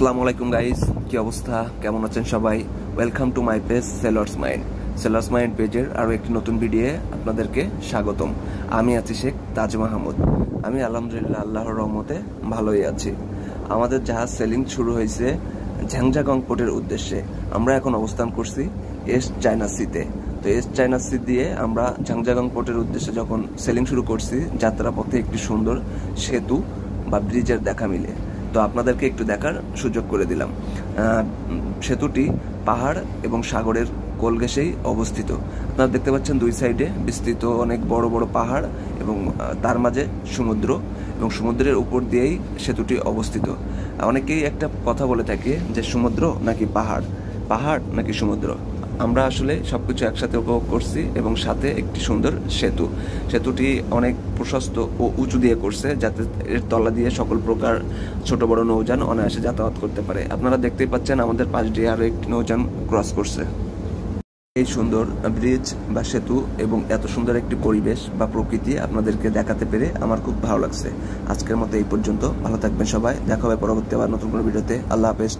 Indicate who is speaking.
Speaker 1: আসসালামু আলাইকুম গাইস, কি অবস্থা, কেমন আছেন সবাই? Welcome to my page Sellers Mind. Sellers Mind পেজের আরও একটি নতুন ভিডিওয়ে আপনাদেরকে স্বাগতম। আমি আছি শেখ তাজ মাহমুদ। আমি আলহামদুলিল্লাহ আল্লাহর রহমতে ভালোই আছি। আমাদের জাহাজ সেলিং শুরু হয়েছে ঝাংজাগং পোর্টের উদ্দেশ্যে। আমরা এখন অবস্থান করছি ইস্ট চায়না সিতে। তো ইস্ট চায়না সি দিয়ে আমরা ঝাংজাগং পোর্টের উদ্দেশ্যে যখন সেলিং শুরু করছি, যাত্রাপথে একটি সুন্দর সেতু বা ব্রিজের দেখা মিলে। তো আপনাদেরকে একটু দেখার সুযোগ করে দিলাম। সেতুটি পাহাড় এবং সাগরের কোল ঘেঁষেই অবস্থিত। আপনারা দেখতে পাচ্ছেন দুই সাইডে বিস্তৃত অনেক বড় বড় পাহাড় এবং তার মাঝে সমুদ্র, এবং সমুদ্রের উপর দিয়েই সেতুটি অবস্থিত। অনেকেই একটা কথা বলে থাকে যে সমুদ্র নাকি পাহাড়, পাহাড় নাকি সমুদ্র। আমরা আসলে সবকিছু একসাথে উপভোগ করছি এবং সাথে একটি সুন্দর সেতু। সেতুটি অনেক প্রশস্ত ও উঁচু দিয়ে করছে, যাতে এর তলা দিয়ে সকল প্রকার ছোট বড় নৌযান অনায়াসে যাতায়াত করতে পারে। আপনারা দেখতেই পাচ্ছেন আমাদের পাশ দিয়ে আরও একটি নৌযান ক্রস করছে। এই সুন্দর ব্রিজ বা সেতু এবং এত সুন্দর একটি পরিবেশ বা প্রকৃতি আপনাদেরকে দেখাতে পেরে আমার খুব ভালো লাগছে। আজকের মতো এই পর্যন্ত। ভালো থাকবেন সবাই, দেখা হবে পরবর্তী আবার নতুন কোনো ভিডিওতে। আল্লাহ হাফেজ।